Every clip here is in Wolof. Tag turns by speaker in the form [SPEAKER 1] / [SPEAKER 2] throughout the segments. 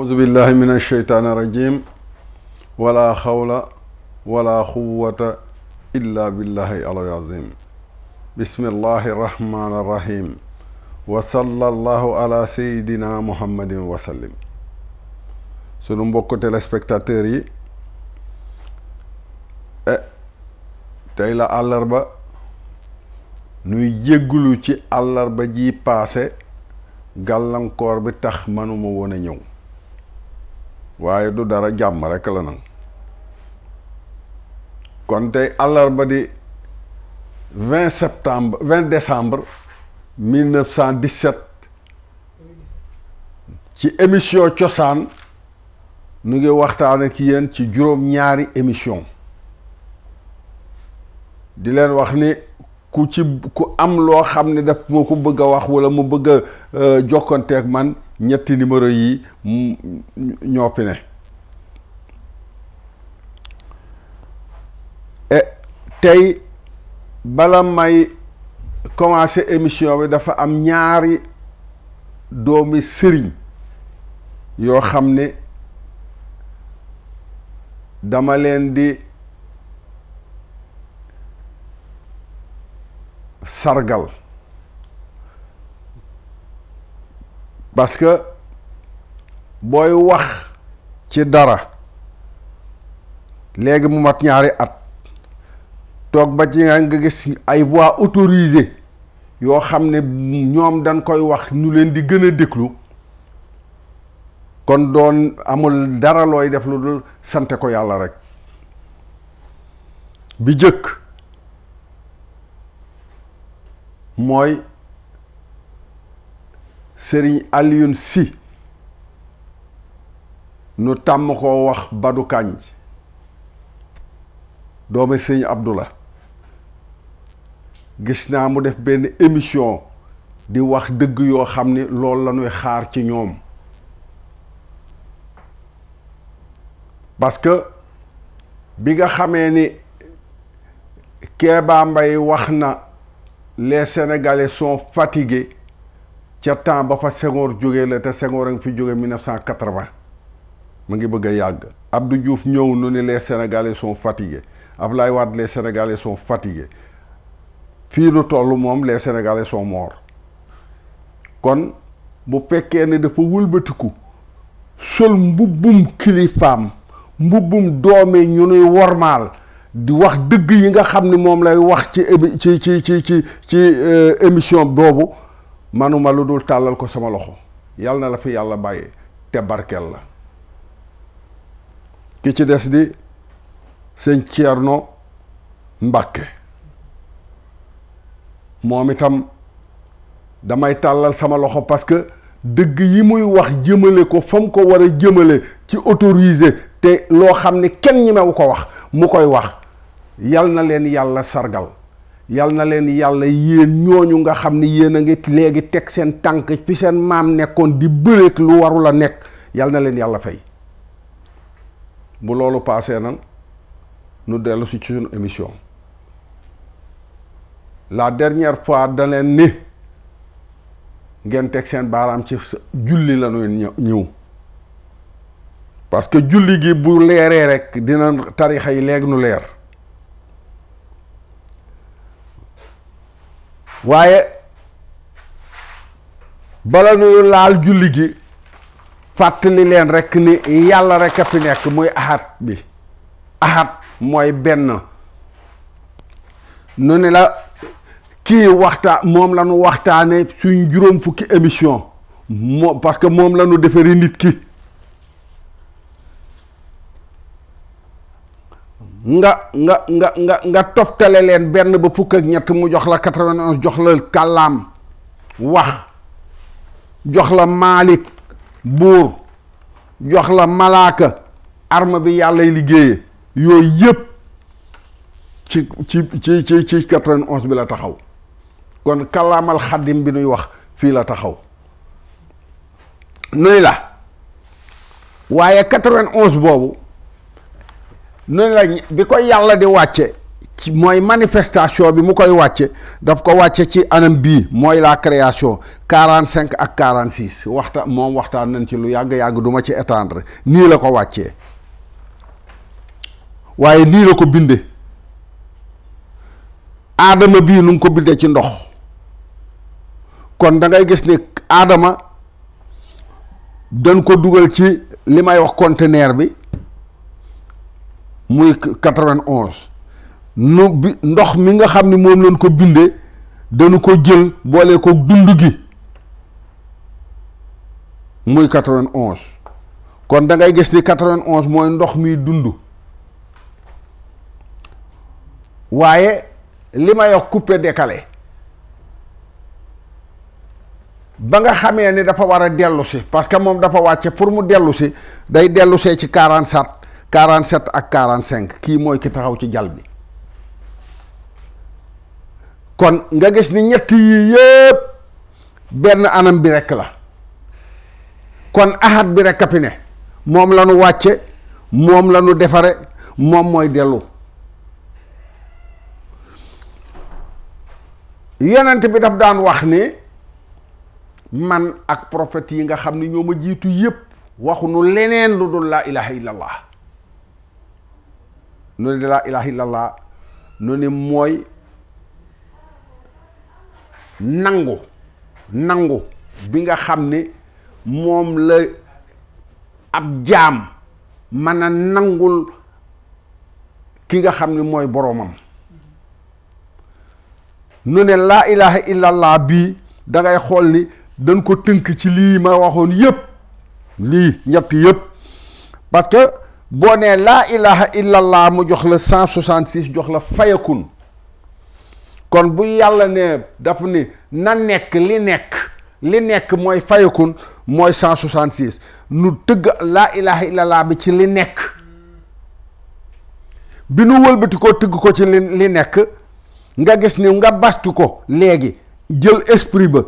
[SPEAKER 1] أعوذ بالله من الشيطان الرجيم ولا حول ولا قوة إلا بالله العلي العظيم بسم الله الرحمن الرحيم وصلى الله على سيدنا محمد وسلم sunu mbokk téléspectateurs yi tey la àllarba nuy jéggulu ci àllarba ji paase gàllankoor bi tax manuma woon a ñëw waaye du dara jàmm rekk la nag kon tey àllarba di 20 décembre 1917 ci émission cosaan nu ngi waxtaan ak yéen ci juróom-ñaari émission di leen wax ni ku am loo xam ne daf moo ko bëgg a wax wala mu bëgg a jokkonteeg man ñetti numéro yi ñoppi ne tey bala may commencer émission bi dafa am ñaari doomi sëriñ yoo xam ne dama leen di sargal parce que booy wax ci dara léegi mu mat ñaari at toog ba ci nga gis ay voix autorisées yoo xam ne ñoom dañ koy wax ñu leen di gën a déglu kon doon amul dara looy def lu dul sante ko yàlla rek bi jëkk mooy Sëriñ Alioune Sy nu tàmm koo wax Badou Kandji doomi Sëriñ Abdoula gis naa mu def benn émission di wax dëgg yoo xam ni loolu la ñuy xaar ci ñoom parce que bi nga xamee ni Kéba Mbaye wax na les Sénégalais sont fatigués ca temps ba fa Senghor jógee la te Senghor a ngi fi jóge 1980 mu ngi bëgg a yàgg Abdou Diouf ñëw nu ni les Sénégalais sont fatigués Abdoulaye Wade les Sénégalais sont fatigués fii nu toll moom les Sénégalais sont morts kon bu fekkee ne dafa wëlbatiku sol mbubbum kilifaam mbubbum doomee ñu nuy wormaal di wax dëgg yi nga xam ni moom lay wax ci émission boobu manuma lu dul tàllal ko sama loxo yàlla na la fi yàlla bàyyee te barkeel la ki ci des di sëñ Thierno Mbacke moom itam damay tàllal sama loxo parce que dëgg yi muy wax jëmale ko fa mu ko war a jëmale ci autorisé te loo xam ne kenn ñemewu ko wax mu koy wax yal na leen yàlla sargal yal na leen yàlla yéen ñooñu nga xam ni yéen a ngi léegi teg seen tànk fi seen maam nekkoon di bëreek lu warul a nekk yal na leen yàlla fay bu loolu paasee nan nu dellu si ci suñu émission la dernière fois da leen ni ngeen teg seen baaraam ci julli la ñuy ñëw parce que julli gi bu leeree rek dina tarixa yi léegi nu leer waaye bala nuy laal julli gi fàttali leen rek ni yàlla rek a fi nekk muy ahad bi ahad mooy benn nu ni la kii moom la ñu waxtaane suñ juróom fukki émission parce que moom la ñu defaree nit ki nga toftale leen benn ba fukk ak ñett mu jox la 91 jox la kàllaam wax jox la maalik buur jox la malaaka arme bi yàllay liggéeye yooyu yëpp ci 91 bi la taxaw kon kalaamal xaddim bi nuy wax fii la taxaw nuy la waaye 91 boobu noonu la bi ko yàlla di wàcce mooy manifestation bi mu koy wàcce daf ko wàcce ci anam bii mooy la création 45 ak 46 waxtaan nañ ci lu yàgg duma ci étendre nii la ko wàccee waaye nii la ko binde aadama bii nu ngi ko bindee ci ndox kon da ngay gis ni aadama dañ ko dugal ci li may wax conteneur bi muy 91 nu bi ndox mi nga xam ni moom lañ ko bindee dañu ko jël boole ko dund gi muy 91 kon da ngay gis ni 91 mooy ndox miy dund waaye li may wax coupé décalé ba nga xamee ni dafa war a dellu si parce que moom dafa wàcce pour mu dellu si day dellu see ci 47 ak 45 kii mooy ki taxaw ci jal bi kon nga gis ni ñett yii yëpp benn anam bi rekk la kon ahad bi rekk a fi ne moom la nu wàcce moom la nu defare moom mooy dellu yonent bi daf daan wax ni man ak prophète yi nga xam ni ñoo ma jiitu yëpp waxuñu leneen lu dul laa ilaha illallah nu ne laa ilaha illallah nu ne mooy nangu bi nga xam ni moom la ab jaam mën a nangul ki nga xam ni mooy boroomam nu ne laa ilaha illallah bii da ngay xool ni dañ ko tënk ci lii ma waxoon yëpp lii ñett yëpp parce que boo nee laa ilaha illallah mu jox la 166 jox la fayakun kon bu yàlla ne daf ni na nekk li nekk mooy fayakun mooy 166 nu tëgg laa ilaha illallah bi ci li nekk bi nu wëlbati ko tëgg ko ci li nekk nga gis ni nga bastu ko léegi jël esprit ba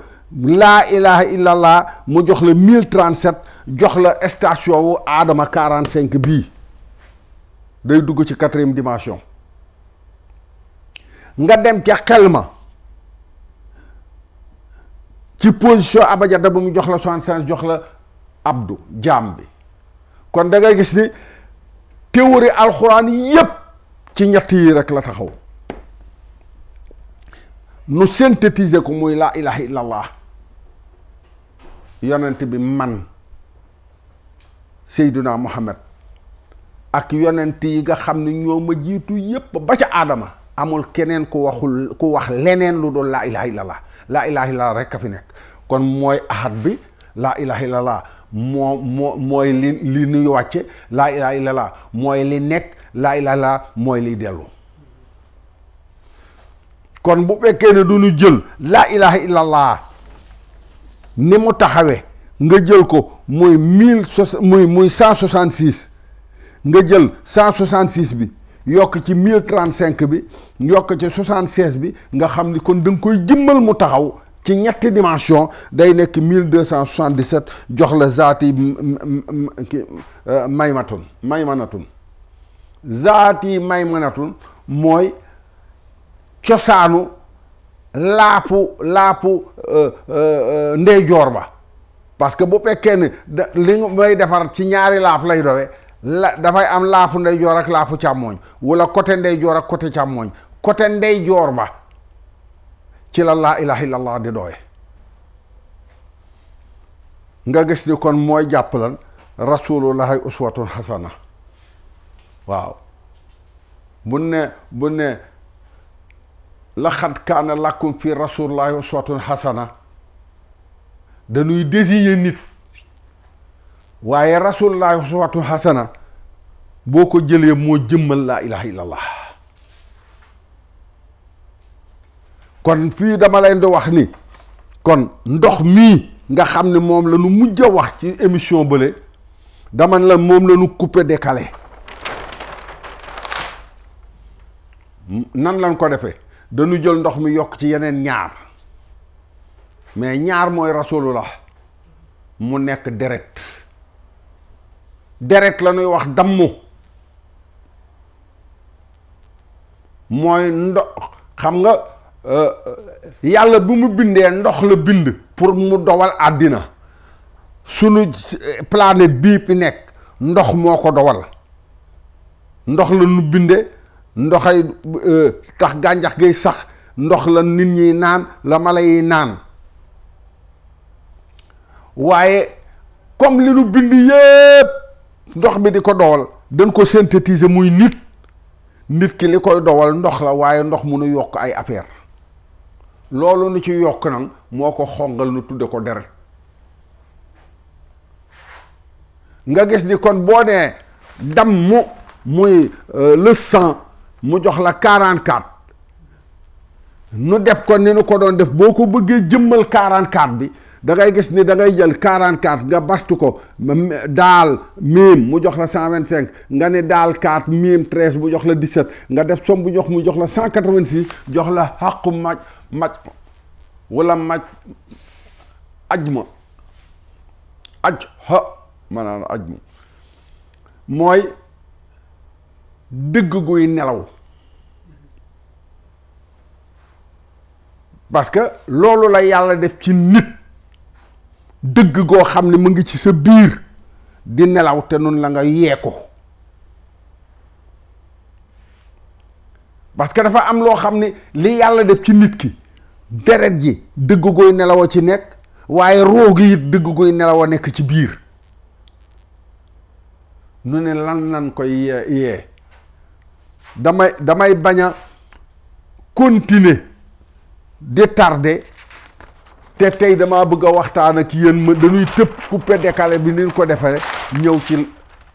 [SPEAKER 1] laa ilaha illallah mu jox la 1037 jox la station wu aadama 45 bii day dugg ci 4e dimension nga dem ca xel ma ci position abajada bu mu jox la 65 jox la abdu jaam bi kon da ngay gis ni théorie alxuraan yépp ci ñett yi rek la taxaw nu synthétiser ko muy laa ilaha illallah yonent bi man Seydina Muhammad ak yonent yi nga xam ne ñoo ma jiitu yépp ba ca aadama amul keneen ku wax leneen lu doon laa ilaha illallah laa ilaha illallah rek a fi nekk kon mooy ahad bi laa ilaha illallah mooy li nuy wàcce laa ilaha illallah mooy li nekk laa ilaha illallah mooy liy dellu kon bu fekkee ne du ñu jël laa ilaha illallah ni mu taxawee nga jël ko muy 166 nga jël 166 bi yokk ci 1035 bi yokk ci 76 bi nga xam ni kon da nga koy jëmmal mu taxaw ci ñetti dimension day nekk 1277 jox la zaati maymanatun zaati maymanatun mooy cosaanu laapu ndeyjoor ba parce que bu fekkee ne li may defar ci ñaari laaf lay dowe dafay am laafu ndeyjoor ak laafu càmmooñ wala côté ndeyjoor ak côté càmmooñ côté ndeyjoor ba ci la laa ilaha illallah di dowe nga gis ni kon mooy jàppalan rasulullahi uswatun hasana waaw bu ne laqad kaana lakum fi rasulillahi uswatun hasana dañuy désigner nit waaye rasulillahi uswatun hasana boo ko jëlee moo jëmmal laa ilaha illallah kon fii dama leen di wax ni kon ndox mii nga xam ne moom la nu mujj a wax ci émission bële dama la moom la nu coupé décalé nan lañ ko defee dañu jël ndox mi yokk ci yeneen ñaar mais ñaar mooy rasulullah mu nekk deret la ñuy wax dammu mooy ndox. xam nga yàlla bi mu bindee ndox la bind pour mu dowal àddina sunu planète bii fi nekk ndox moo ko dowal ndox la nu bindee ndoxay tax gàncax gay sax ndox la nit ñi naan la mala yi naan waaye comme li nu bind yépp ndox bi di ko dowal dañ ko synthétiser muy nit ki li koy dowal ndox la waaye ndox mu nu yokk ay affaire loolu nu ci yokk nag moo ko xongal nu tudde ko deret nga gis ni kon boo nee dam muy le sang mu jox la 44 nu def ko ni nu ko doon def boo ko bëggee jëmmal 44 bi da ngay gis ni da ngay jël 44 nga bastu ko daal miim mu jox la 125 nga ne daal 4 miim 13 bu jox la 17 nga def som bu jox mu jox la 186 jox la xàqu maj wala maj ajma maanaam ajma mooy dëgg guy nelaw parce que loolu la yàlla def ci nit dëgg goo xam ne mu ngi ci sa biir di nelaw te nun la nga yee ko parce que dafa am loo xam ne li yàlla def ci nit ki deret ji dëgg guy nelaw a ci nekk waaye roo gi it dëgg guy nelaw a nekk ci biir nu ne lan koy yee damay bañ a continuer di tardé te tey damaa bëgg a waxtaan ak yéen ma dañuy tëb coupé décalé bi ni ñu ko defee ñëw ci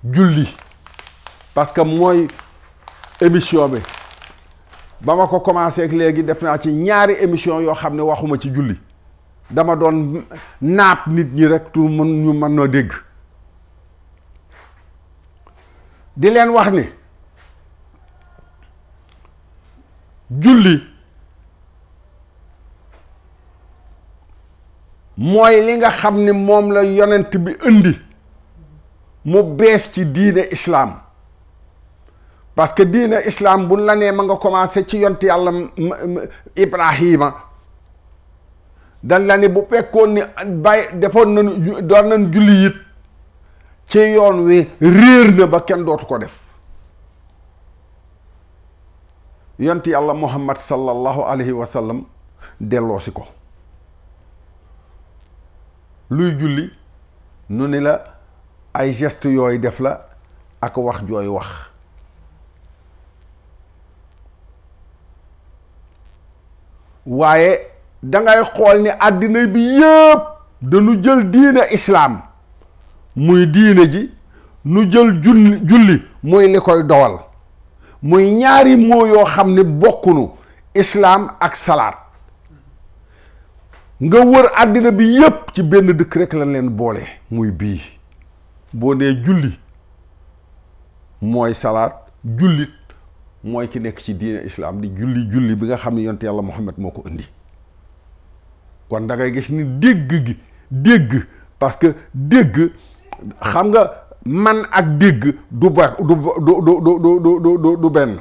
[SPEAKER 1] julli parce que mooy émission bi ba ma ko commencé ak léegi def naa ci ñaari émission yoo xam ne waxuma ci julli dama doon naap nit ñi rek tout ñu mën noo dégg di leen wax ni julli mooy li nga xam ni moom la yonent bi indi mu bees ci diine islaam parce que diine islaam buñ la nee ma nga commencé ci yonent yàlla Ibrahima dañ la ni bu fekkoon ni defoon nañu doon nañ julli it ci yoon wi réer na ba kenn dootu ko def yonent yàlla Muhammad sallallahu alayhi wa sallam delloosi ko luy julli nu ni la ay geste yooyu def la ak wax jooy wax waaye dangay xool ni àddina bi yépp dañu jël diine islaam muy diine ji nu jël julli muy li koy dowal muy ñaari moo yoo xam ne bokkunu islaam ak salaat nga wër àddina bi yépp ci benn dëkk rek lañ leen boole muy bii boo nee julli mooy salaat jullit mooy ki nekk ci diine islaam di julli bi nga xam ne yonent yàlla Muhammad moo ko indi kon da ngay gis ni dégg parce que dégg xam nga man ak dégg du benn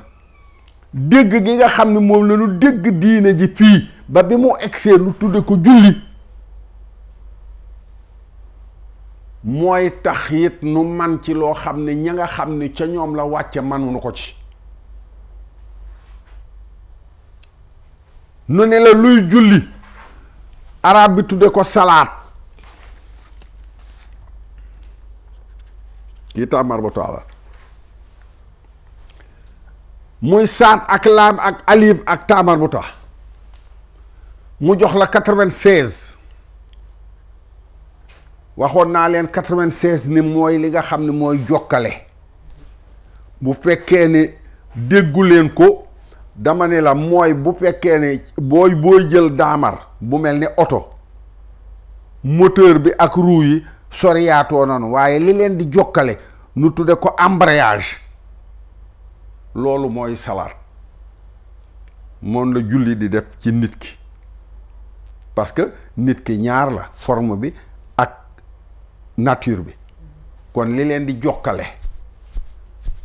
[SPEAKER 1] dégg gi nga xam ne moom la ñu dégg diine ji fii ba bi mu egsee lu tudde ko julli mooy tax it nu man ci loo xam ne ña nga xam ne ca ñoom la wàcce manuñu ko ci nu ne la luy julli arab bi tudde ko salaat yi tàmmar ba taala muy saat ak laam ak alif ak taamar bu tax mu jox la 96 waxoon naa leen 96 ni mooy li nga xam ne mooy jokkale bu fekkee ne déggu leen ko dama ne la mooy bu fekkee ne booy jël daamar bu mel ni oto moteur bi ak roue yi soriyaatoo nanu waaye li leen di jokkale nu tudde ko embrayage loolu mooy salaat moom la julli di def ci nit ki parce que nit ki ñaar la forme bi ak nature bi kon li leen di jokkale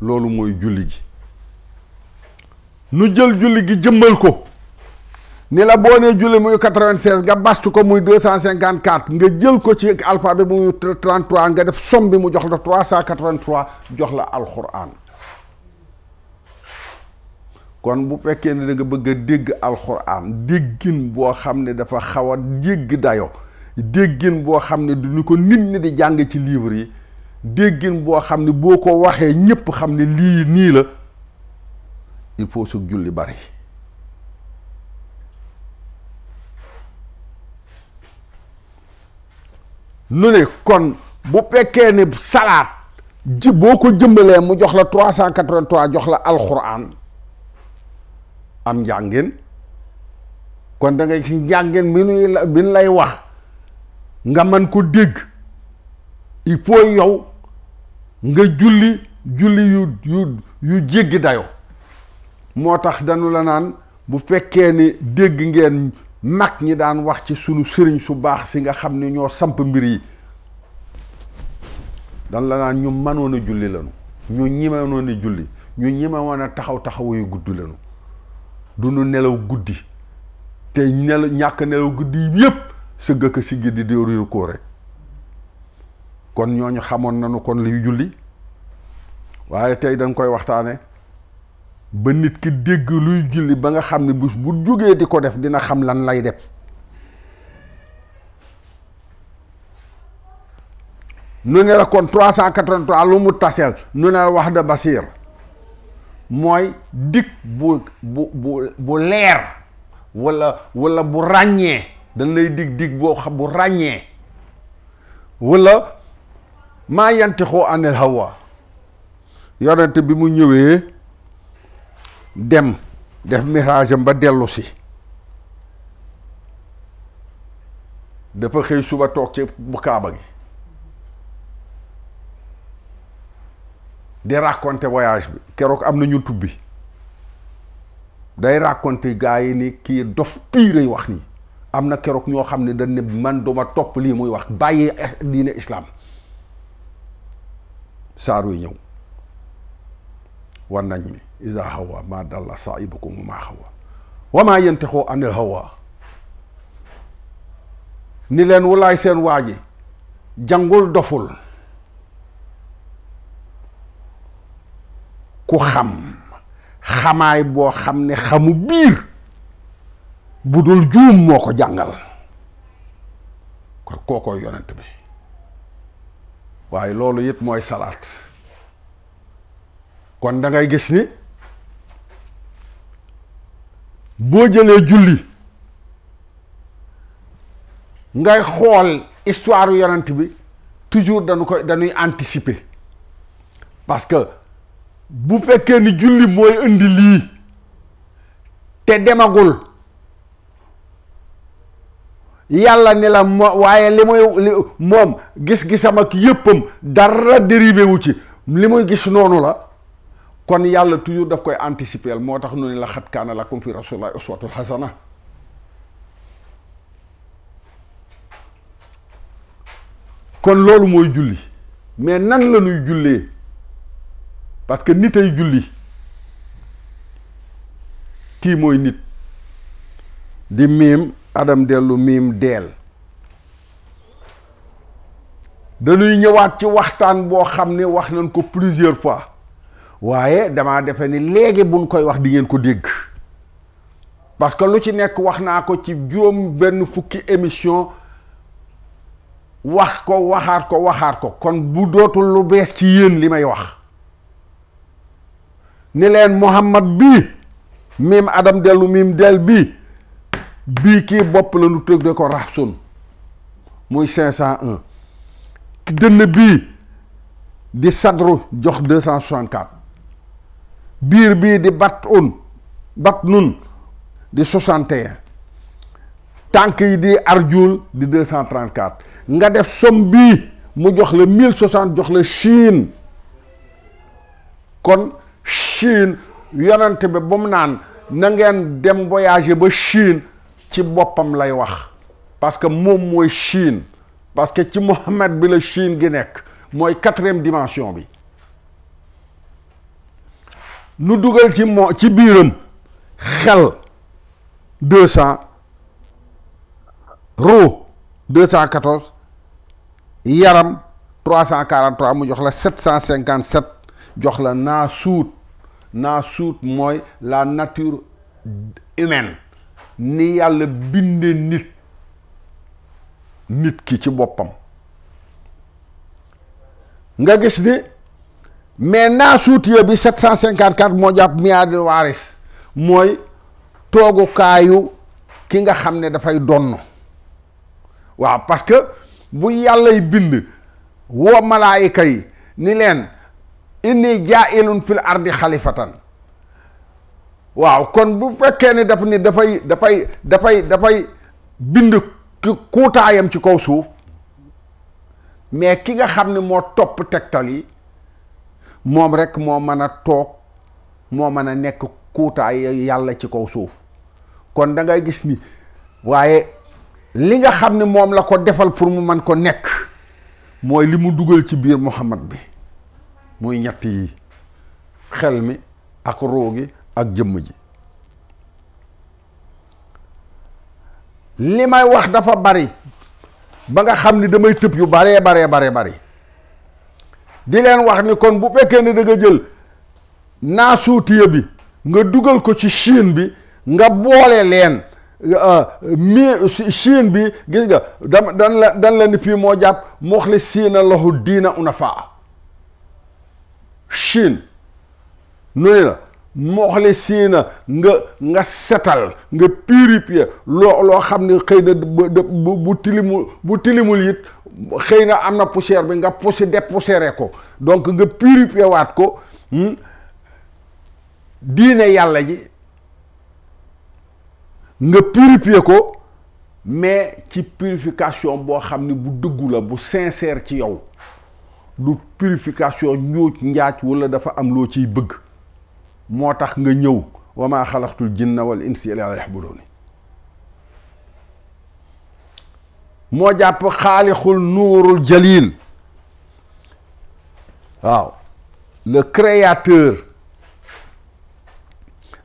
[SPEAKER 1] loolu mooy julli ji nu jël julli gi jëmmal ko ni la boo nee julli muy 96 nga bastu ko muy 254 nga jël ko ci alphabet bi muy 33 nga def somme bi mu jox la 383 jox la alxuraan. kon bu fekkee ne da nga bëgg a dégg alxuraan déggin boo xam ne dafa xaw a jéggi dayo déggin boo xam ne du ñu ko nit ñi di jàng ci livre yi déggin boo xam ne boo ko waxee ñépp xam ne lii nii la il faut su julli bari. nu ne kon bu fekkee ne salaat ji boo ko jëmbalee mu jox la 383 jox la alxuraan am njàngin kon da ngay ci njàngin bi nu lay wax nga mën ko dégg il faut yow nga julli yu jéggi dayo moo tax dañu la naan bu fekkee ni dégg ngeen mag ñi daan wax ci sunu sëriñ su baax si nga xam ne ñoo samp mbir yi dan la naan ñu mënoon a julli lanu ñu ñimewoon a julli ñu ñimewoon a taxaw yu gudd lanu du nu nelaw guddi te ñàkk nelaw guddi yépp sëgg ko si giddi di réer ko rek kon ñooñu xamoon nañu kon liy julli waaye tey dañ koy waxtaane ba nit ki dégg luy julli ba nga xam ne bu jógee di ko def dina xam lan lay def nu ne la kon 383 lu mu taseel nu ne la wax de basir mooy dig bu leer wala bu ràññee dañ lay dig boo xam bu ràññee wala maa yantixu anil hawa yonent bi mu ñëwee dem def miraage am ba dellu si dafa xëy suba toog ci bu kaaba gi di raconter voyage bi keroog am na ñu tubbi day raconter gaa yi ni kii dof piirey wax nii am na keroog ñoo xam ne dañ ne man duma topp lii muy wax bàyyi diine islam saar wi ñëw wan nañ mi isa hawa ma dalla saibukum ma hawa wa ma yantixu anil hawa ni leen wulaay seen waa ji jàngul doful ku xam xamaay boo xam ne xamu biir bu dul juum moo ko jàngal kon kookoy yonent bi waaye loolu it mooy salaat kon da ngay gis ni boo jëlee julli ngay xool histoire yonent bi toujours dañuy anticiper parce que bu fekkee ni julli mooy indi lii te demagul yàlla ni la waaye li moom gis-gisam ak yéppam dara dérivé wu ci li muy gis noonu la kon yàlla toujours daf koy anticiper moo tax nu ne la xat kaana lakum fi rasulillahi uswatun hasana kon loolu mooy julli mais nan la ñuy jullee parce que nit ay julli kii mooy nit di miim adam dellu miim deel dañuy ñëwaat ci waxtaan boo xam ne wax nañ ko plusieurs fois waaye damaa defe ni léegi buñ koy wax di ngeen ko dégg parce que lu ci nekk wax naa ko ci juróom benn fukki émission wax ko waxaat ko kon bu dootul lu bees ci yéen li may wax ni leen Muhammad bii miim adam dellu miim del bii kii bopp la nu tëg de ko raxsun muy 501 dënn bii di sadru jox 264 biir bii di batnun di 61 tànk yi di arjul di 234 nga def somme bii mu jox la 1060 jox la Chine kon Chine yonent bi ba mu naan na ngeen dem voyager ba Chine ci boppam lay wax parce que moom mooy Chine parce que ci Muhammad bi la Chine gi nekk mooy 4e dimension bi nu dugal ci biiram xel 200, ruu 214, yaram 343 mu jox la 757, jox la naasuut. Naasuut mooy la nature humaine, ni yàlla binde nit ki ci boppam. nga gis ni mais naasuut ya bi 754 moo jàpp miyaadil waaris mooy toogukaayu ki nga xam ne dafay donn. waaw parce que bu yàllay bind woo malaayika yi ni leen inni jaa'ilun fil ardi xalifatan, waaw kon bu fekkee ne daf ni dafay bind kuutaayam ci kaw suuf, mais ki nga xam ne moo topp tegtal yi moom rek moo mën a toog, moo mën a nekk kuutaay yàlla ci kaw suuf. kon da ngay gis ni waaye li nga xam ne moom la ko defal pour mu mën ko nekk mooy li mu dugal ci biir Muhammad bi, muy ñett yi: xel mi ak ruu gi ak jëmm ji. li may wax dafa bari ba nga xam ni damay tëb yu baree bari di leen wax ni kon bu fekkee ne da nga jël naasuutiya bi nga dugal ko ci Chine bi, nga boole leen Chine bi gis nga dan la ni fii moo jàpp muxlisiina lahu diina unafaa. Chine nu ni la muxlisiina nga setal, nga purifier loo xam ne xëy na bu tilimul it xëy na am na poussière bi, nga dépoussiérer ko, donc nga purifier waat ko diine yàlla ji, nga purifier ko, mais ci purification boo xam ne bu dëggu la, bu sincère ci yow, du purification ñuuc njaaj wala dafa am loo ciy bëgg. moo tax nga ñëw wa maa xalaqtul jinna wal insa illa liya'budun. moo jàpp xaalixul nuurul jalil, waaw, le créateur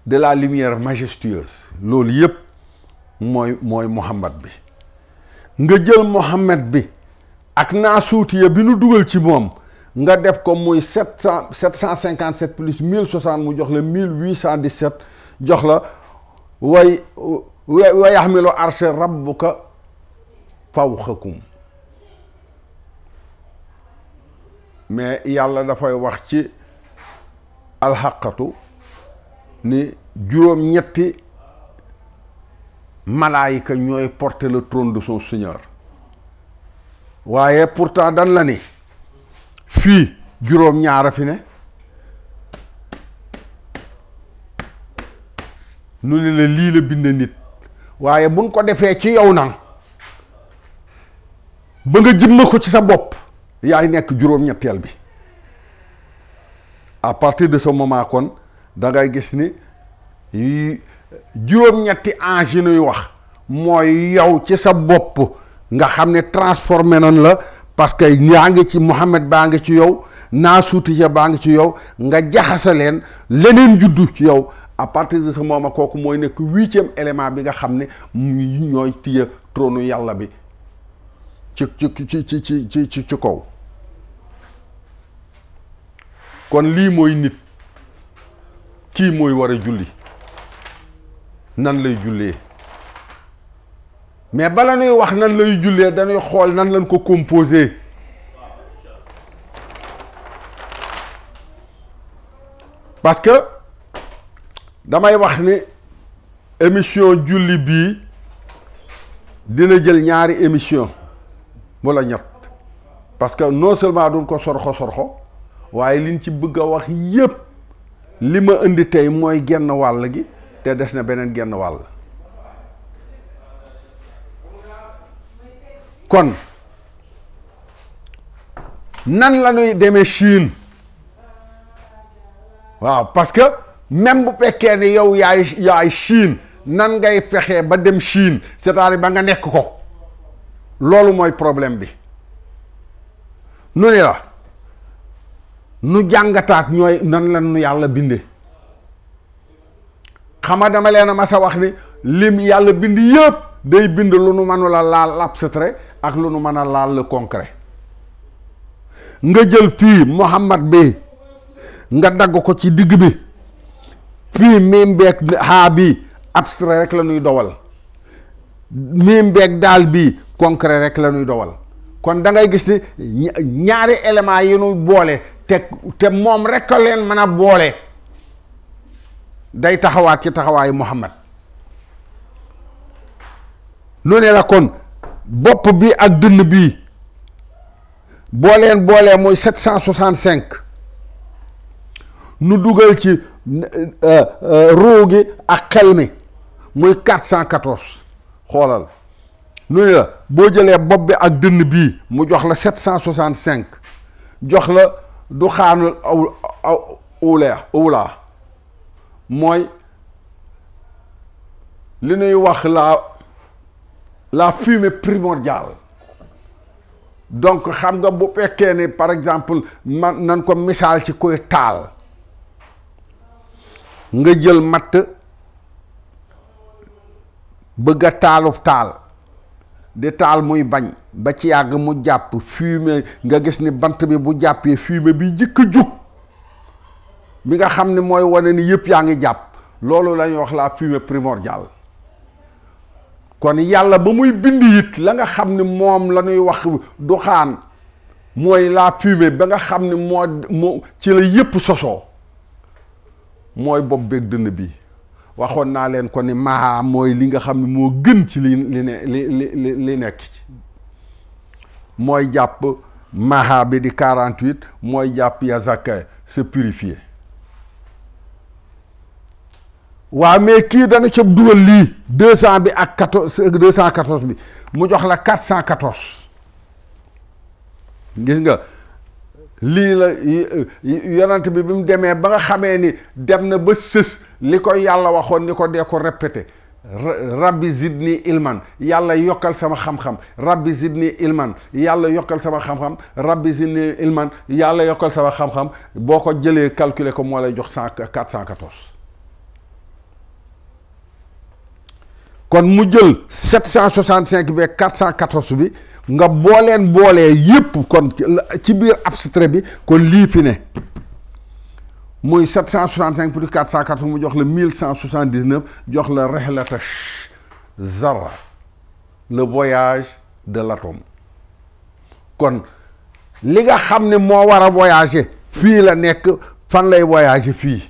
[SPEAKER 1] de la lumière majestueuse. loolu yépp mooy Muhammad bi. nga jël Muhammad bi ak naasuutiya bi nu dugal ci moom, nga def ko muy 757 plus 1060 mu jox la 1817, jox la wa yaxmilu arsha rabbuka fawqakum. mais yàlla dafay wax ci alxaqatu ni juróom-ñetti malaayika ñooy porter le trône de son Seigneur. waaye pourtant dan la ni fii juróom-ñaara fi ne, nu ne la lii la bind nit. waaye buñ ko defee ci yow nag ba nga jëmma ko ci sa bopp, yaay nekk juróom-ñetteel bi. à partir de ce moment kon da ngay gis ni juróom-ñetti ange yi nuy wax mooy yow ci sa bopp, nga xam ne transformé nañ la, parce que yaa ngi ci Muhammad baa ngi ci yow, naasuutiya baa ngi ci yow, nga jaxase leen, leneen juddu ci yow. à partir de ce moment kooku mooy nekk 8e élément bi nga xam ne ñooy tiye trône yàlla bi ci kaw. kon lii mooy nit, kii mooy war a julli, nan lay jullee. mais bala nuy wax nan lay jullee dañuy xool nan lañ ko composé. parce que damay wax ni émission julli bii dina jël ñaari émission wala ñett, parce que non seulement duñ ko sorxo waaye liñ ci bëgg a wax yépp li ma indi tey mooy genn wàll gi, te des na beneen genn wàll. kon nan la ñuy demee Chine? waaw, parce que même bu fekkee ne yow yaay Chine, nan ngay fexee ba dem Chine, c'est-à-dire ba nga nekk ko. loolu mooy problème bi. nu ne la nu jàngataat ñooy nan la nu yàlla binde. xama dama leen a mas a wax ni lim yàlla bind yëpp day bind lu nu mënula laal l'abstrait ak lu nu mën a laal le concret. nga jël fii Muhammad bi nga dagg ko ci digg bi fii miim beeg haa bi abstrait rek la ñuy dowal miim beeg daal bi concret rek la ñuy dowal kon da ngay gis ni ñaari éléments yi ñu boole te moom rek a leen mën a boole day taxawaat ci taxawaayu Muhammad. nu ne la kon bopp bi ak dënn bii boo leen boolee muy 765 nu dugal ci ruu gi ak xel mi muy 414 xoolal nu ne la boo jëlee bopp bi ak dënn bii mu jox la 765 jox la du xaanul awla mooy li ñuy wax la fumée primordiale. donc xam nga bu fekkee ni par exemple man nan ko misaal ci koy taal nga jël matt bëgg a taaluf taal di taal muy bañ ba ci yàgg mu jàpp fumée nga gis ni bant bi bu jàppee fumée bi jëkk a jug bi nga xam ne mooy wane ni yëpp yaa ngi jàpp loolu la ñuy wax la fumée primordiale. kon yàlla ba muy bind it la nga xam ne moom la ñuy wax duxaan mooy la fumée ba nga xam ne moo ci la yëpp sosoo mooy bopp beeg dënn bi waxoon naa leen ko ni maa mooy li nga xam ne moo gën ci li nekk ci mooy jàpp maha bi di 48 mooy jàpp yazaka se purifier. waaw mais kii dana ca dugal lii 200 bi ak 214 bi mu jox la 414 gis nga lii la yonent bi mu demee ba nga xamee ni dem na ba sës li ko yàlla waxoon ni ko dee ko répété rabbi zidni ilman yàlla yokkal sama xam-xam rabbi zidni ilman yàlla yokkal sama xam-xam rabbi zidni ilman yàlla yokkal sama xam-xam boo ko jëlee calculer ko moo lay jox 414. kon mu jël 765 bi 414 bi nga boolee yépp kon ci biir abstrait bi kon lii fi ne muy 765 plus 414 mu jox la 1179 jox la rihlata zarra le voyage de l'atome. kon li nga xam ne moo war a voyager fii la nekk fan lay voyager fii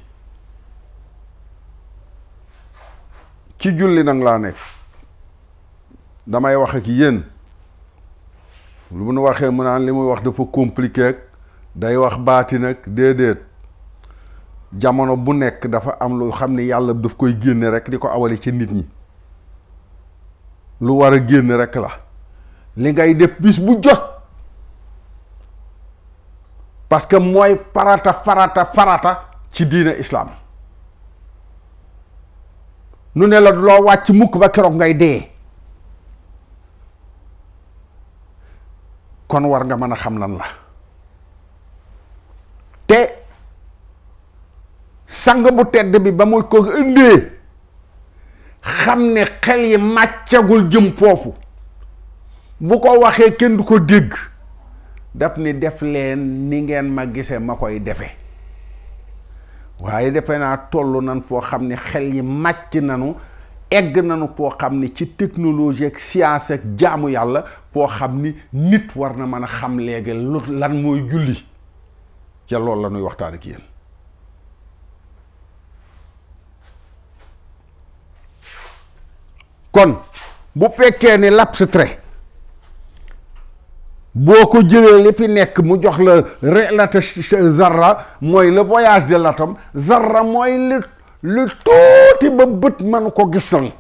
[SPEAKER 1] ci julli nag laa nekk damay wax ak yéen lu mu nu waxee mu naan li muy wax dafa compliqué ak day wax baati nag déedéet jamono bu nekk dafa am lu xam ne yàlla daf koy génne rek di ko awale ci nit ñi lu war a génn rek la li ngay def bis bu jot parce que mooy farata ci diine islam. nu ne la loo wàcc mukk ba keroog ngay dee kon war nga mën a xam lan la te sang bu tedd bi ba mu ko indee xam ne xel yi màccagul jëm foofu bu ko waxee kenn du ko dégg daf ni def leen ni ngeen ma gisee ma koy defe waaye defe naa toll nan foo xam ne xel yi màcc nanu egg nanu foo xam ne ci technologie ak science ak jaamu yàlla foo xam ni nit war na mën a xam léegi lan mooy julli ca loolu la ñuy waxtaan ak yéen. kon bu fekkee ni l'abstrait boo ko jëlee li fi nekk mu jox la rihlata zarra mooy le voyage de l'atome zarra mooy lu tuuti ba bët man ko gis nan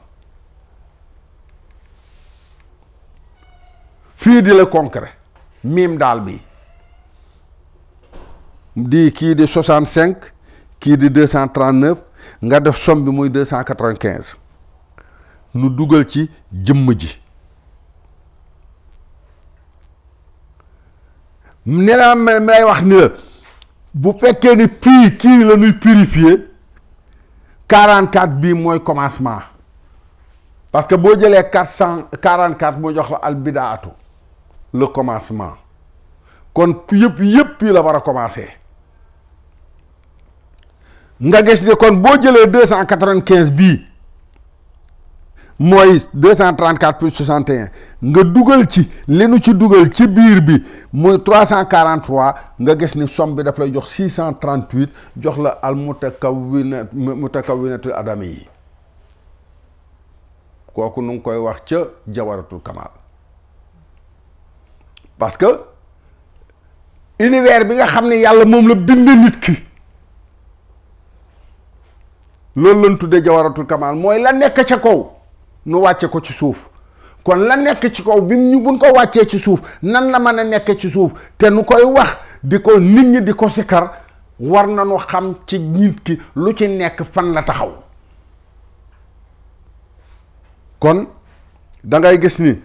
[SPEAKER 1] fii di le concret miim daal bi di kii di 65 kii di 239 nga def somme bi muy 295 nu dugal ci jëmm ji ne la may wax ni la bu fekkee ni kii la ñuy purifier 44 bii mooy commencement parce que boo jëlee 444 mu jox la albidaatu le commencement kon yëpp yi la war a commencer nga gis ni kon boo jëlee 295 bii mooy 234 plus 61 nga dugal ci li nu ci dugal ci biir bi mooy 343 nga gis ni somme bi daf lay jox 638 jox la al mutakawwinatul adami yi kooku nu ngi koy wax ca jawaratul kamal parce que univers bi nga xam ne yàlla moom la bind nit ki loolu lañ tuddee jawaratul kamal mooy la nekk ca kaw nu wàcce ko ci suuf kon la nekk ci kaw bi ñu buñ ko wàccee ci suuf nan la mën a nekk ci suuf te nu koy wax di ko nit ñi di ko sikkar war nañu xam ci nit ki lu ci nekk fan la taxaw kon da ngay gis ni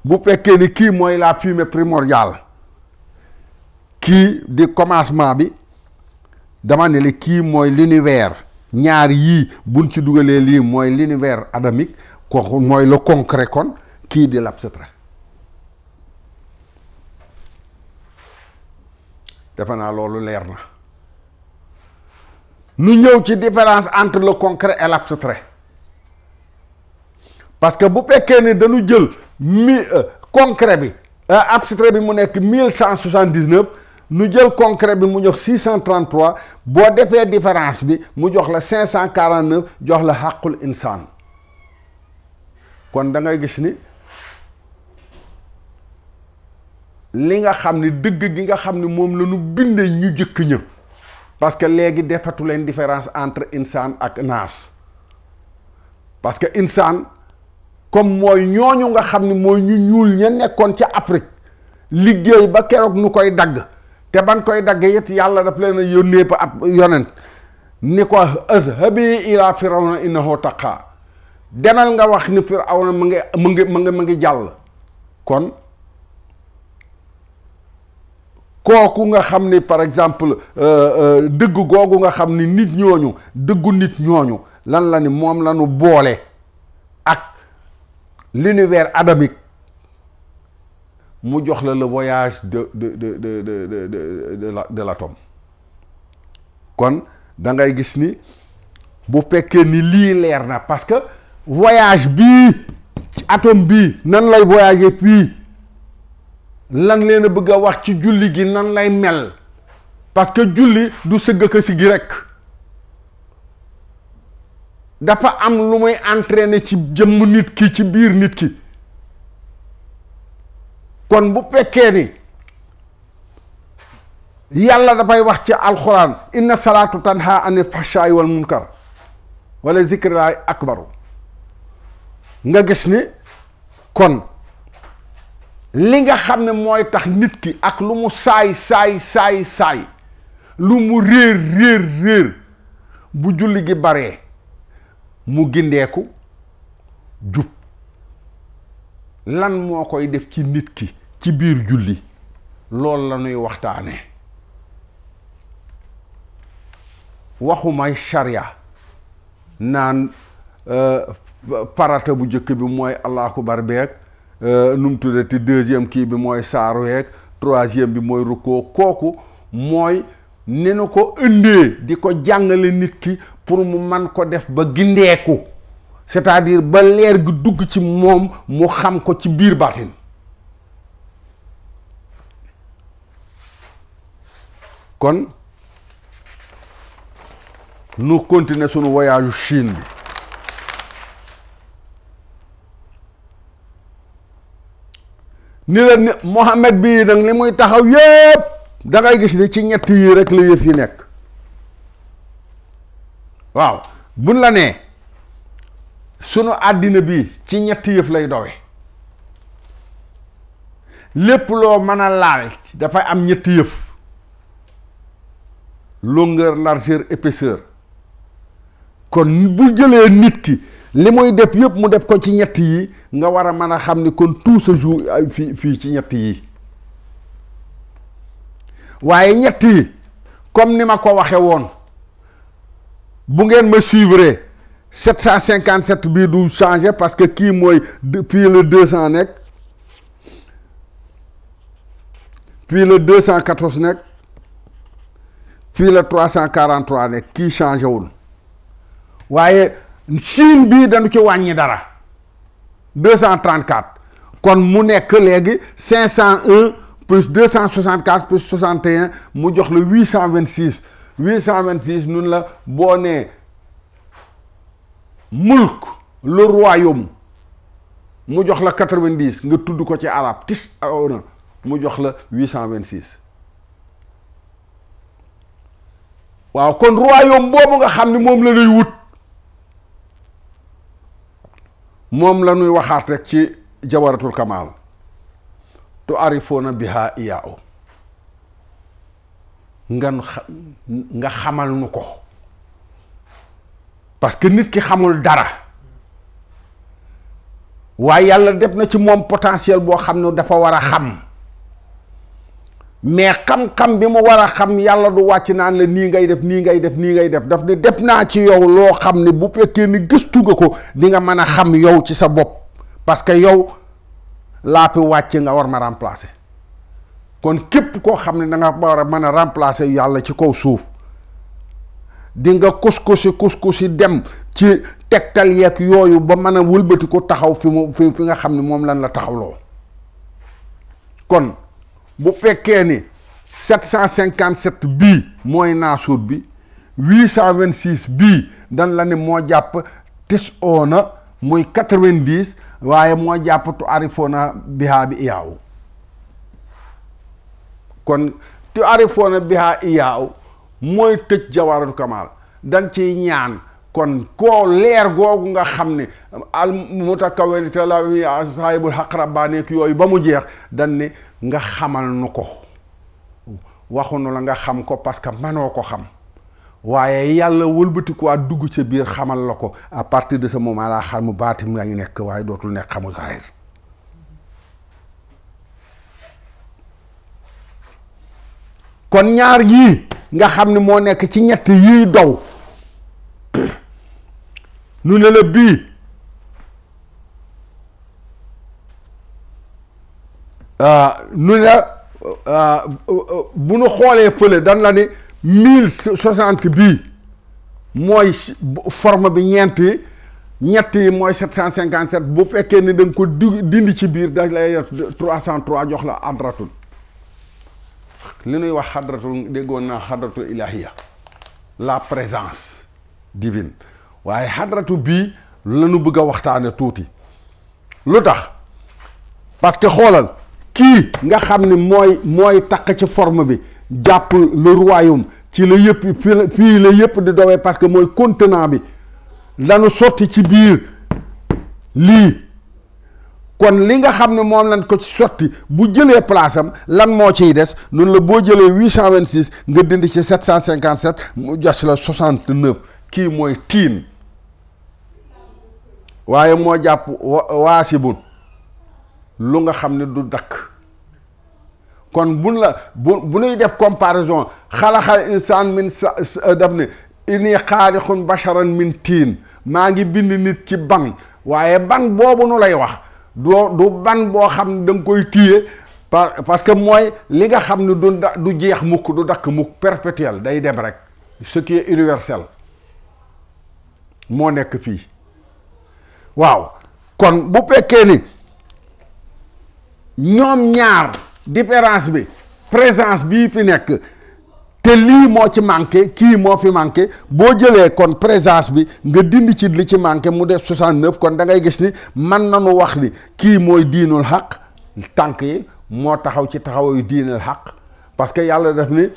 [SPEAKER 1] bu fekkee ni kii mooy la fumée primordiale kii di commencement bi dama ne li kii mooy l'univers ñaar yii buñ ci dugalee lii mooy l'univers adamique kooku mooy le concret kon kii di l'abstrait defe naa loolu leer na nu ñëw ci différence entre le concret et l'abstrait parce que bu fekkee ni dañu jël concret bi abstrait bi mu nekk 1179 nu jël concret bi mu jox 633 boo defee différence bi mu jox la 549 jox la xàqul insaan kon da ngay gis ni li nga xam ni dëgg gi nga xam ni moom la ñu bindee ñu jëkk ña parce que léegi defatu leen différence entre insaan ak naas parce que insaan comme mooy ñooñu nga xam ni mooy ñu ñuul ña nekkoon ca Afrique liggéey ba keroog nu koy dagg te ban koy dagg it yàlla daf leen a yónnee ba ab yonent ni ko azhabi ila firawna innahu taqa demal nga wax ni firawna mu ngi jàll kon kooku nga xam ni par exemple dëgg googu nga xam ni nit ñooñu dëggu nit ñooñu lan la ni moom la ñu boole ak l'univers adamique mu jox la le voyage de l'atome kon da ngay gis ni bu fekkee ni lii leer na parce que voyage bii ci atome bii nan lay voyager fii lan leen a bëgg a wax ci julli gi nan lay mel parce que julli du sëgg ko si gi rekk dafa am lu muy entraîner ci jëmm nit ki ci biir nit ki kon bu fekkee ni yàlla dafay wax ci alxuraan inna salaatu tanha anil fahshaai wal munkar wala zikrullahi akbaru nga gis ni kon li nga xam ne mooy tax nit ki ak lu mu saay lu mu réer bu julli gi baree mu gindeeku jub lan moo koy def ci nit ki ci biir julli loolu la ñuy waxtaane waxumay charia naan farata bu njëkk bi mooy allahu akbar beeg nu mu tuddati deuxième kii bi mooy saaru yeeg troisième bi mooy rukkoo kooku mooy ni nu ko ëndee di ko jàngale nit ki pour mu man ko def ba gindeeku c'est-à-dire ba leer gi dugg ci moom mu xam ko ci biir baatin kon nu continuer sunu voyage Chine bi ni la ni Mohamed bii nag li muy taxaw yépp da ngay gis ni ci ñett yi rek la yëf yi nekk waaw buñ la nee sunu àddina bi ci ñetti yëf lay dowe lépp loo mën a laal dafay am ñetti yëf longueur largeur épaisseur kon bu jëlee nit ki li muy def yëpp mu def ko ci ñett yi nga war a mën a xam ni kon tout se joue fii ci ñett yi waaye ñett yi comme ni ma ko waxe woon bu ngeen ma suivre 757 bii du changer parce que kii mooy fii la 200 nekk fii la 214 nekk fii la 343 nekk kii changé wul waaye Chine bii dañu ci wàññi dara 234 kon mu nekk léegi 501 plus 264 plus 61 mu jox la 826 826 nun la boo nee mulk le royaume mu jox la 90 nga tudd ko ci arab tis aona mu jox la 826 waaw kon royaume boobu nga xam ni moom la lay wut moom la ñuy waxaat rek ci jawaratul kamal tu arifoona biha iyaaw nga xamal nu ko parce que nit ki xamul dara waaye yàlla def na ci moom potentiel boo xam ne dafa war a xam mais xam-xam bi mu war a xam yàlla du wàcc naan la nii ngay def nii ngay def nii ngay def daf ne def naa ci yow loo xam ne bu fekkee ni gëstu nga ko di nga mën a xam yow ci sa bopp parce que yow laa fi wàcc nga war ma remplacer kon képp koo xam ne da nga war a mën a remplacer yàlla ci kaw suuf di nga kus-kusi dem ci tegtal yeeg yooyu ba mën a wëlbati ko taxaw fi nga xam ne moom lan la taxawloo kon bu fekkee ni 757 bii mooy naasuut bi 826 bii dan la ne moo jàpp tis oona muy 90 waaye moo jàpp tu arifoona bihaa bi iyaaw kon tu arifoona bihaa iyaaw mooy tëj jawaratul kamal dan ciy ñaan kon koo leer googu nga xam ne al mutakawwinata la saahibul haqq rabbaani yooyu ba mu jeex dan ne nga xamal nu ko waxunu la nga xam ko parce que manoo ko xam waaye yàlla wëlbati ko dugg ca biir xamal la ko à partir de ce moment là xam mu baatim la ngi nekk waaye dootul nekk xamu zahir kon ñaar yii nga xam ne moo nekk ci ñett yii dow nu ne la bii nu ne bu nu xoolee fële dan la ni 1060 bii mooy forme bi ñett yi mooy 757 bu fekkee ni da nga ko dindi ci biir da lay 303 jox la hadratul li nuy wax hadratul déggoon naa hadratul ilahiya la présence divine waaye hadratu bii la nu bëgg a waxtaane tuuti lu tax parce que xoolal kii nga xam ne mooy takk ci forme bi jàpp le royaume ci la yëpp fii la yëpp di dowee parce que mooy contenant bi lanu sotti ci biir lii kon li nga xam ne moom lañ ko ci sotti bu jëlee place am lan moo ciy des noonu la boo jëlee 826 nga dindi ci 757 mu jos la 69 kii mooy tiin waaye moo jàpp waasibun lu nga xam ne du dakk kon bu nuy def comparaison xalaxal insaan min daf ne inni xaalixun basharan min tiin maa ngi bind nit ci ban waaye ban boobu nu lay wax du ban boo xam ne da nga koy téye parce que mooy li nga xam ne du jeex mukk du dakk mukk perpétuel day dem rek ce qui est universel moo nekk fii waaw kon bu fekkee ni ñoom ñaar différence bi présence bii fi nekk te lii moo ci manqué kii moo fi manqué boo jëlee kon présence bi nga dindi ci li ci manqué mu def 69 kon da ngay gis ni man nañu wax ni kii mooy diinul xaq tànk yi moo taxaw ci taxawayu diinul xaq parce que yàlla def ni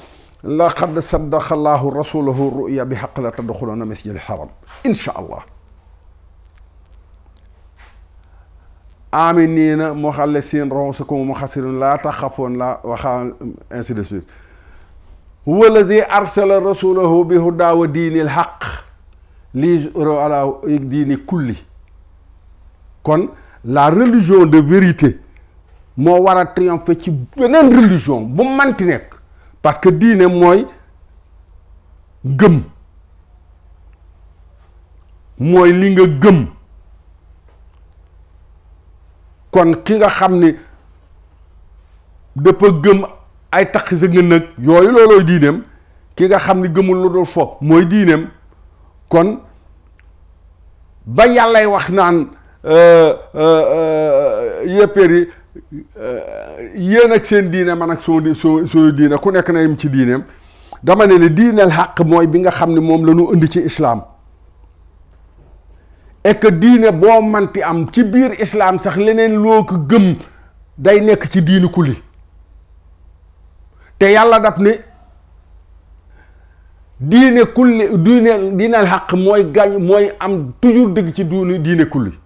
[SPEAKER 1] laqad saddaqa allahu rasulahu ruya bi xaq la tadxuluna masjidil haram insha allah aminina muxallisiin ruusakum muxassiriin laa taxafoon la waxaa ainsi de suite huwa allazi arsala rasulahu bi hudaa wa diinil xaq liyuzhirahu ala diini kulli kon la religion de vérité moo war a triompher ci beneen religion bu manti nekk parce que diine mooy gëm mooy li nga gëm. kon ki nga xam ni dafa gëm ay tax sa nga nag yooyu loolooy diineem, ki nga xam ni gëmul lu dul fo mooy diineem. kon ba yàllay wax naan yéppéer yi yéen ak seen diine man ak suñu diine ku nekk na yem ci diineem, dama ne diineel xàq mooy bi nga xam ne moom la ñu indi ci islaam. et que diine boo manti am ci biir islaam sax leneen loo ko gëm day nekk ci diini kulli. te yàlla daf ne diine kulli diineel xàq mooy gañ mooy am toujours dëgg ci diine kulli.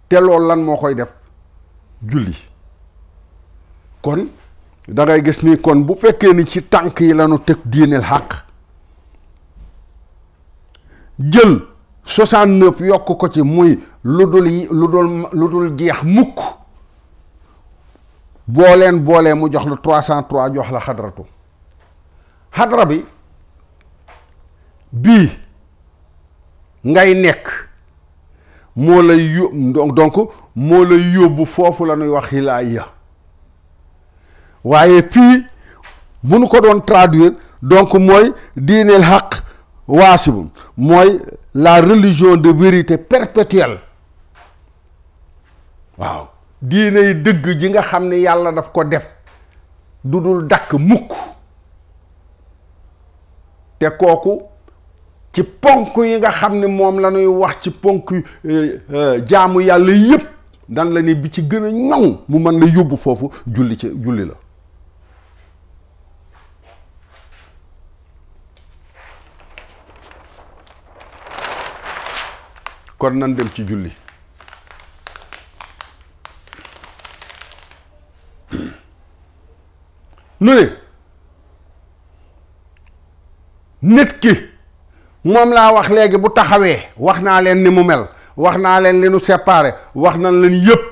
[SPEAKER 1] te loolu lan moo koy def? julli. kon da ngay gis ni kon bu fekkee ni ci tànk yi lañu teg diineel xàq, jël 69 yokk ko ci muy lu dul jeex mukk, boolee mu jox la 303 jox la xadra bi bii ngay nekk moo lay donc moo lay yóbbu foofu la ñuy wax hilaaya. waaye fii bu nu ko doon traduire donc mooy diineel xaq waasibum mooy la religion de vérité perpétuelle. waaw diine yi dëgg ji nga xam ne yàlla daf ko def du dul dakk mukk. te kooku ci ponk yi nga xam ne moom la ñuy wax ci ponk jaamu yàlla yépp dan la ne bi ci gën a ñoŋ mu mën la yóbbu foofu julli la. kon nan dem ci julli. nu ne nit ki moom laa wax léegi bu taxawee wax naa leen ni mu mel, wax naa leen li nu séparé, wax nañ leen yëpp.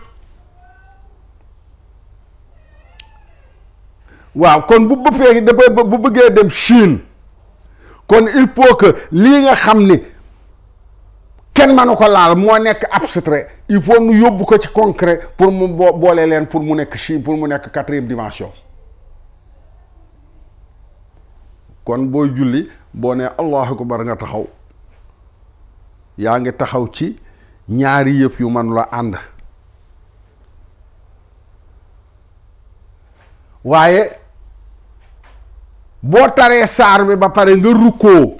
[SPEAKER 1] waaw kon bu bëggee dem Chine, kon il faut que lii nga xam ni kenn mënu ko laal moo nekk abstrait, il faut nu yóbbu ko ci concret pour mu boole leen pour mu nekk Chine, pour mu nekk 4e dimension. kon booy julli boo nee allahu akbar nga taxaw, yaa ngi taxaw ci ñaari yëf yu man la ànd. waaye boo taree saar bi ba pare nga rukkoo,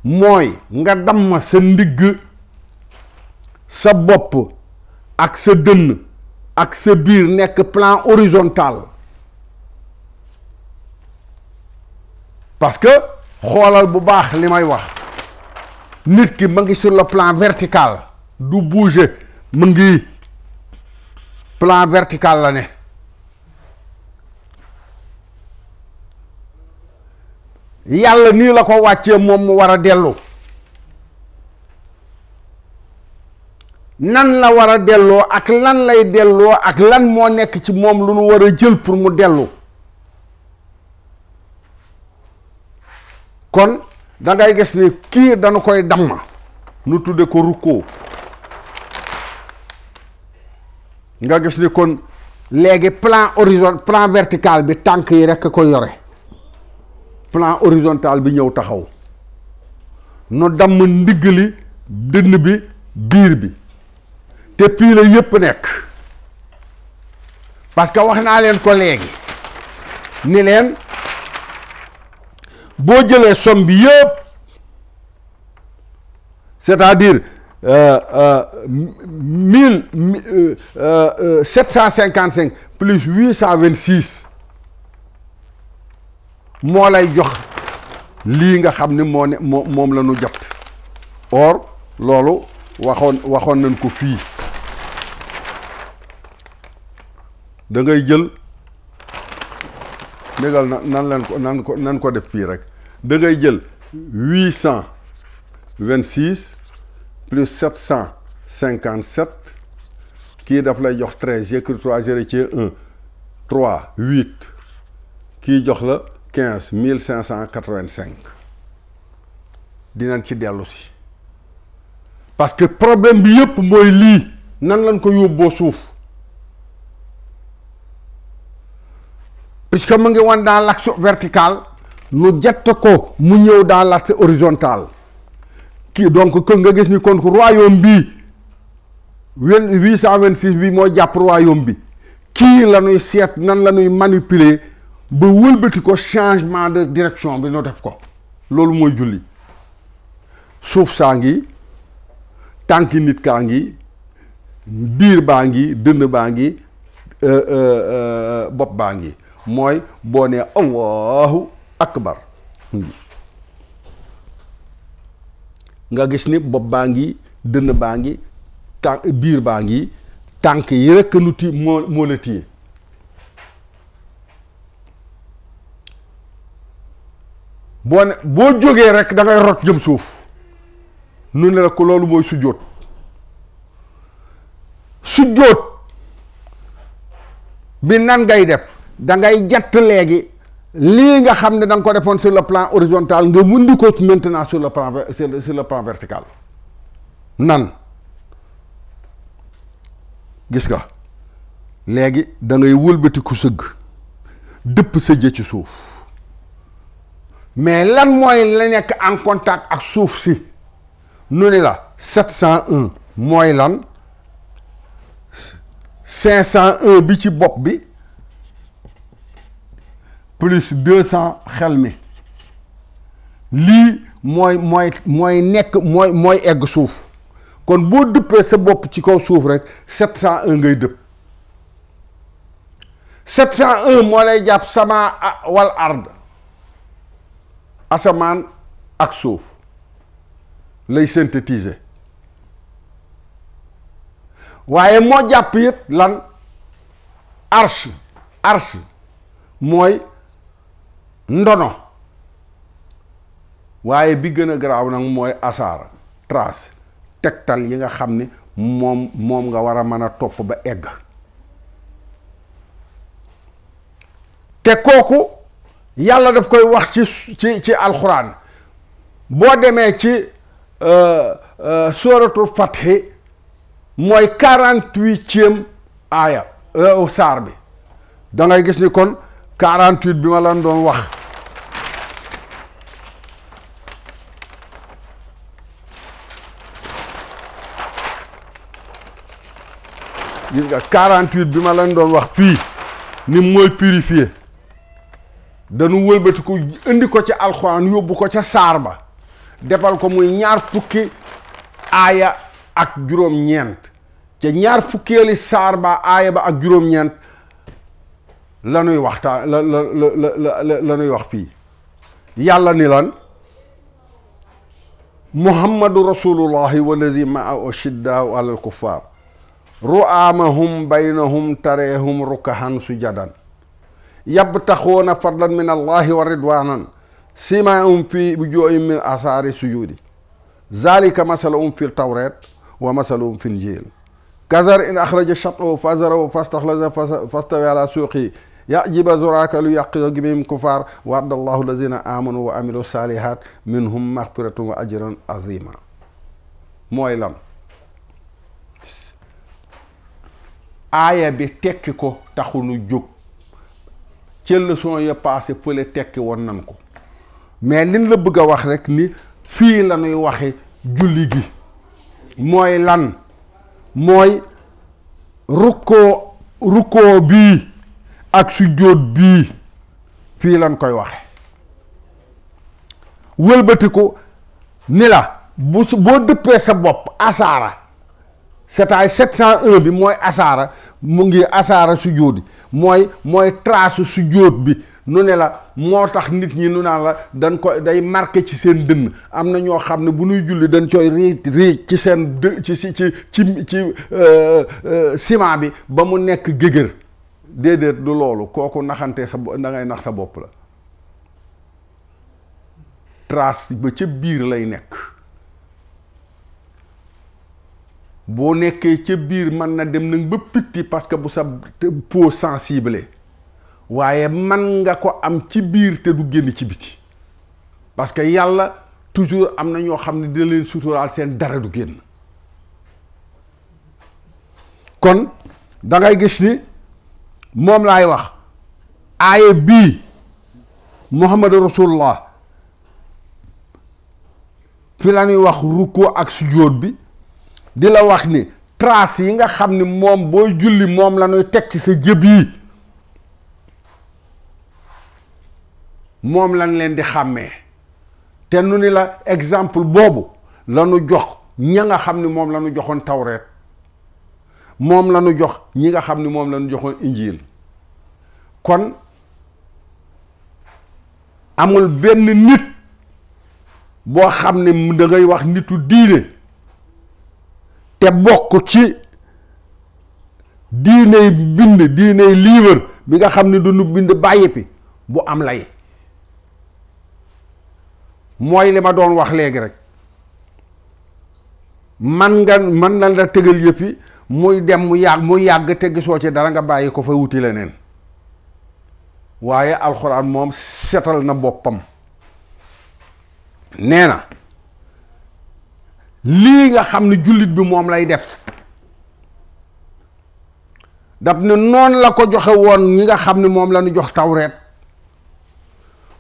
[SPEAKER 1] mooy nga damm sa ndigg, sa bopp ak sa dënn ak sa biir nekk plan horizontal. parce que xoolal bu baax li may wax, nit ki ma ngi sur le plan vertical, du bouger, mu ngi plan vertical la ne. yàlla nii la ko wàccee moom mu war a dellu. nan la war a delloo ak lan lay delloo ak lan moo nekk ci moom lu nu war a jël pour mu dellu. kon da ngay gis ni kii dañu koy damm, nu tudde ko rukkoo. nga gis ni kon léegi plan plan vertical bi tànk yi rekk ko yore, plan horizontal bi ñëw taxaw, nu damm ndigg li, dënn bi, biir bi, te fii la yépp nekk. parce que wax naa leen ko léegi ni leen boo jëlee somme bi yëpp, c'est-à-dire 755 plus 826 moo lay jox lii nga xam ne moom la ñu jot. or loolu waxoon nañ ko fii. da ngay jël négal nan ko def fii rek, da ngay jël 826 plus 757 kii daf lay jox 13, j'écris 3 héritier 1 3 8 kii jox la 15 1585. dinañ ci dellu si parce que problème bi yëpp mooy lii nan lañ ko yóbboo suuf puisque mu ngi woon dans l'axe vertical nu jett ko mu ñëw dans l'axe horizontal kii donc que nga gis ni kon royaume bii 826 bi moo jàpp royaume bi kii la ñuy seet nan la ñuy manipuler ba wëlbati ko changement de direction bi noo def ko loolu mooy julli suuf saa ngi tànki nit kaa ngi biir baa ngi dënn baa ngi bopp baa ngi mooy boo nee allahu akbar nga gis ni bopp baa ngi dënn baa ngi tànk biir baa ngi tànk yi rekk nu ti moo la téye boo jógee rek da ngay rot jëm suuf nu ne la ko loolu mooy sujjóot bi nan ngay def da ngay jatt léegi lii nga xam ne da nga ko defoon sur le plan horizontal nga wundi ko maintenant sur le plan vertical nan gis nga léegi da ngay wëlbati ku sëgg dëpp sa jë ci suuf mais lan mooy la nekk en contact ak suuf si nu ni la 701 mooy lan 501 bi ci bopp bi plus 200 xel mi lii mooy nekk mooy egg suuf kon boo dëppee sa bopp ci kaw suuf rek 701 ngay dëpp 701 moo lay jàpp sama wal ard asamaan ak suuf lay synthétiser waaye moo jàpp it lan arche mooy ndono waaye bi gën a garaaw nag mooy asaar trace tegtal yi nga xam ni moom nga war a mën a topp ba egg te kooku yàlla daf koy wax ci alxuraan boo demee ci suratul fathi mooy 48e aaya saar bi da ngay gis ni kon 48 bi ma lan doon wax gis nga 48 bi ma leen doon wax fii ni mooy purifier dañu wëlbati ko indi ko ci alxuraan yóbbu ko ca saar ba defal ko muy ñaar fukki aaya ak juróom-ñeent ca ñaar fukkeeli saar ba aaya ba ak juróom-ñeent la nuy waxtaan la nuy wax fii yàlla ni lan muhammadu rasulullahi wallazi ma'ahu ashiddaa'u alal kuffaar ru'aamahum baynahum tareehum rukahan sujadan yabtaxuuna fadlan min allahi wa ridwanan simaahum fi wujuuhihim min asaari sujuudi zalika masaluhum fi tawreet wa masaluhum fi injiil kazar in axraja shat'ahu fazarahu fastaxlaza fastawa ala suuqihi ya'jibu zuraaka liyughayyiru bihim kufaar wa'ada allahu allazina aamanu wa amilu saalihaat minhum maghfiratun wa ajran azima mooy lan aaya bi tekki ko taxu nu jóg ci leçon ya passé fële tekki woon nan ko mais liñ la bëgg a wax rek ni fii la ñuy waxe julli gi mooy lan mooy rukkoo bii ak sujjóot bii fii lan koy waxe wëlbatiku ni la boo dëppee sa bopp asaara c'est-à-dire 701 bi mooy asaara mu ngi asaara sujjóot mooy trace sujjóot bi nu ne la moo tax nit ñi nu naan la dañ ko day marqué ci seen dënn am na ñoo xam ne bu ñuy julli dañ koy rii ci seen ci ciment bi ba mu nekk gëgër déedéet du loolu kooku naxante da ngay nax sa bopp la trace ba ca biir lay nekk boo nekkee ca biir mën na dem nag ba pitti parce que bu sa peau sensible waaye man nga ko am ci biir te du génn ci biti parce que yàlla toujours am na ñoo xam ne dina leen suturaal seen dara du génn. kon da ngay gis ni moom laay wax aaye bii Muhammadu Rasulullah fi la ñuy wax rukkoo ak sujjóot bi di la wax ni trace yi nga xam ni moom booy julli moom la ñuy teg ci sa jëb yi moom lañ leen di xàmmee te nu ni la exemple boobu la ñu jox ña nga xam ni moom la ñu joxoon tawreet moom la ñu jox ñi nga xam ni moom la ñu joxoon injiil kon amul benn nit boo xam ne da ngay wax nitu diine te bokk ci diiney bind diiney livre bi nga xam ne du nu bind bàyyi pi bu am lay mooy li ma doon wax léegi rek man na la tëgal yëpp yi muy dem mu yàgg te gisoo ci dara nga bàyyi ko fa wuti leneen waaye alxuraan moom setal na boppam nee na lii nga xam ne jullit bi moom lay def daf ne noonu la ko joxe woon ñi nga xam ne moom la ñu jox tawreet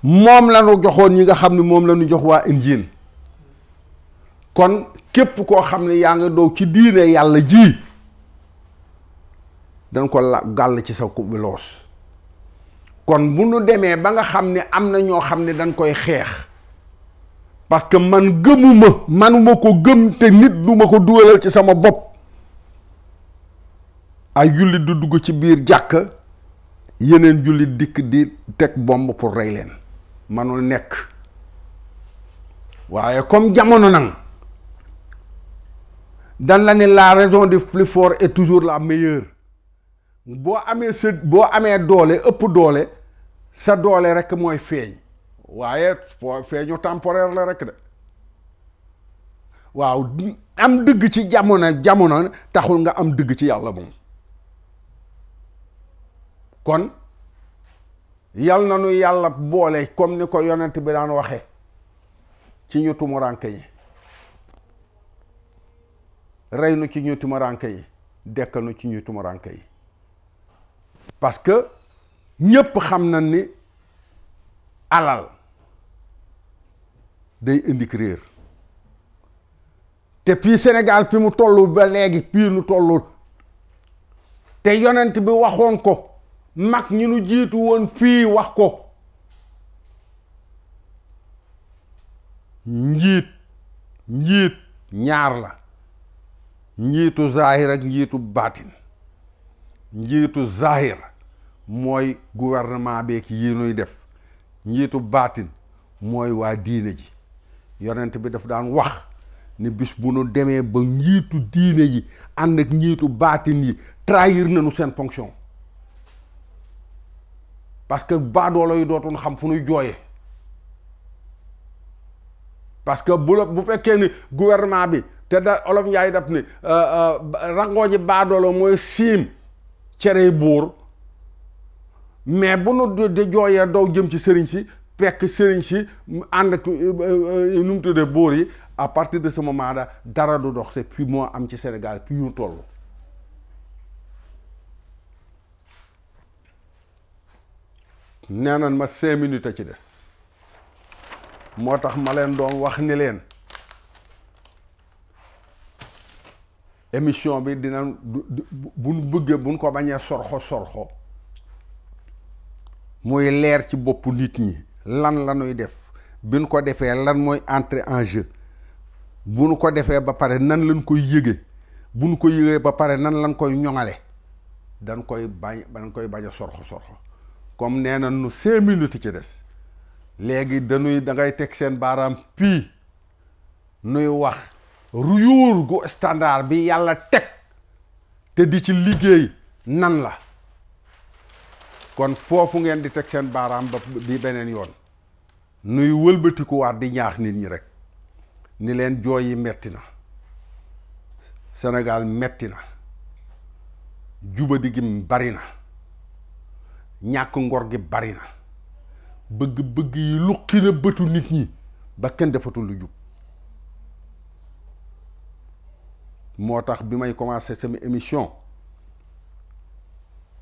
[SPEAKER 1] moom la ñu joxoon ñi nga xam ne moom la ñu jox waa injiil kon képp koo xam ne yaa nga doog ci diine yàlla ji dañ ko gàll ci sa kubiloos kon bu nu demee ba nga xam ne am na ñoo xam ne dañ koy xeex parce que man manuma ko gëm te nit duma ko dugalal ci sama bopp ay jullit du dugg ci biir jàkk yeneen jullit dikk di teg bomb pour rey leen manul nekk waaye comme jamono nag dan la ne la raison du plus fort est toujours la meilleure boo amee doole ëpp doole sa doole rek mooy feeñ waaye feeñu temporaire la rek de waaw am dëgg ci jamono taxul nga am dëgg ci yàlla moom kon yal na nu yàlla boole comme ni ko yonent bi daan waxe ci ñu tumuranke yi rey nu ci ñu tumuranke yi dekkal nu ci ñu tumuranke yi parce que ñépp xam na ni alal day indi réer te puis Sénégal fi mu tollu ba léegi puis nu tollu te yonent bi waxoon ko mag ñi nu jiitu woon fii wax ko njiit ñaar la njiitu zahir ak njiitu baatin njiitu zahir mooy gouvernement beek yi nuy def njiitu baatin mooy waa diine ji yonent bi daf daan wax ni bis bu nu demee ba njiitu diine yi ànd ak njiitu baatin yi trahir nañu seen fonction parce que baadoolo yi dootuñ xam fu nuy jooyee parce que bu fekkee ni gouvernement bi te da olof njaay daf ni rangoo ji baadoolo mooy siim cere buur mais bu nu di jooyee doo jëm ci sëriñ si fekk sëriñ si ànd ak nu mu tuddee buur yi à partir de ce moment dara du dox te fii moo am ci Sénégal fii ñu toll nee nañ ma 5 minutes a ci des moo tax ma leen doon wax ni leen émission bi dina buñ bëggee buñ ko bañee sorxo muy leer ci boppu nit ñi lan la ñuy def bi ñu ko defee lan mooy entrer en jeu bu ñu ko defee ba pare nan lañ koy yëge bu ñu ko yëgee ba pare nan lañ koy ñoŋale dañ koy bañ a sorxo comme nee na nu 5 minutes ci des léegi da ngay teg seen baaraam pii nuy wax ruyuur gu standard bi yàlla teg te di ci liggéey nan la kon foofu ngeen di teg seen baaraam ba bi beneen yoon nuy wëlbatikuwaat di ñaax nit ñi rek ni leen jooy yi metti na Sénégal metti na jubadi gi bari na ñàkk ngor gi bari na bëgg-bëgg yi luqi na bëtu nit ñi ba kenn defatul lu jub moo tax bi may commencé sama émission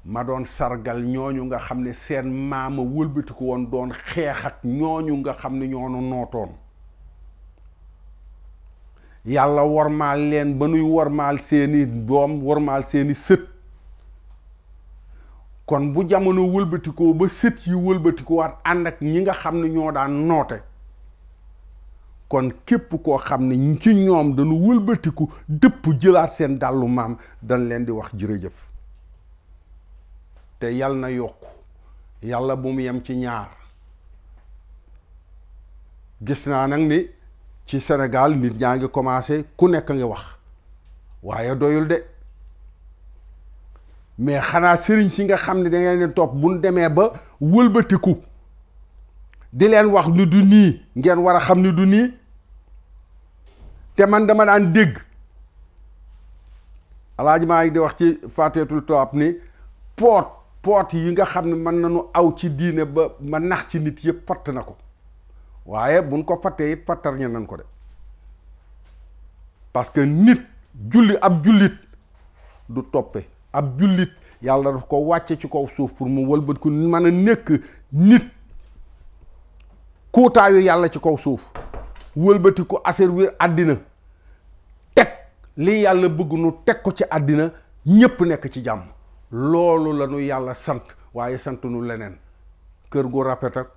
[SPEAKER 1] ma doon sargal ñooñu nga xam ne seen maama wëlbatiku woon doon xeex ak ñooñu nga xam ne ñoo nu nootoon yàlla wormaal leen ba nuy wormaal seeni doom wormaal seeni sët kon bu jamono wëlbatikoo ba sët yi wëlbatikuwaat ànd ak ñi nga xam ne ñoo daan noote kon képp koo xam ne ci ñoom dañu wëlbatiku dëpp jëlaat seen dàllu maam dañ leen di wax jërëjëf te yal na yokku yàlla bu mu yem ci ñaar gis naa nag ni ci Sénégal nit ñaa ngi commencé ku nekk ngi wax waaye doyul de mais xanaa sëriñ si nga xam ne da ngeen leen topp buñ demee ba wëlbatiku di leen wax ni du nii ngeen war a xam ni du nii te man dama daan dégg alaaji maa ngi di wax ci fàtteetul topp ni poot yi nga xam ne mën nañu aw ci diine ba ma nax ci nit yëpp fatt na ko waaye buñ ko fattee it fattar ñe nañ ko de parce que nit ab jullit du toppe ab jullit yàlla daf ko wàcce ci kaw suuf pour mu wëlbat ku mën a nekk nit kuutaayu yàlla ci kaw suuf wëlbati ko asservir àddina teg li yàlla bëgg nu teg ko ci àddina ñépp nekk ci jàmm loolu la nu yàlla sant waaye sant nu leneen kër gu rafet ak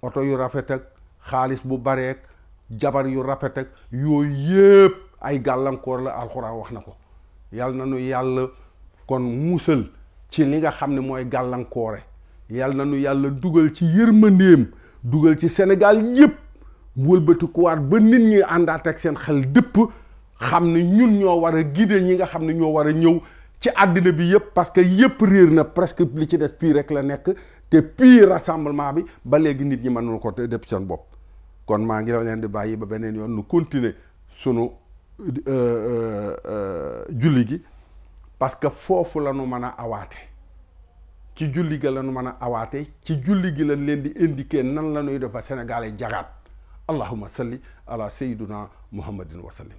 [SPEAKER 1] oto yu rafet ak xaalis bu bareek jabar yu rafet ak yooyu yépp ay gàllankoor la alxuraan wax na ko yàlla na nu yàlla kon musal ci li nga xam ne mooy gàllankoore yàlla na nu yàlla dugal ci yërmandeem dugal ci Sénégal yépp wëlbati kuwaat ba nit ñi àndaat ak seen xel dëpp xam ne ñun ñoo war a guider ñi nga xam ne ñoo war a ñëw ci àddina bi yépp parce que yépp réer na presque li ci des pii rek la nekk te pii rassemblement bi ba léegi nit ñi mënuñu ko te dëpp seen bopp kon maa ngi leen di bàyyi ba beneen yoon nu continuer sunu julli gi parce que foofu la nu mën a awaate ci julli gi la nu mën a awaate ci julli gi la leen di indiquer nan la ñuy defa Sénégal yi jagaat allahumma salli ala sayyiduna muhammadin wa sallim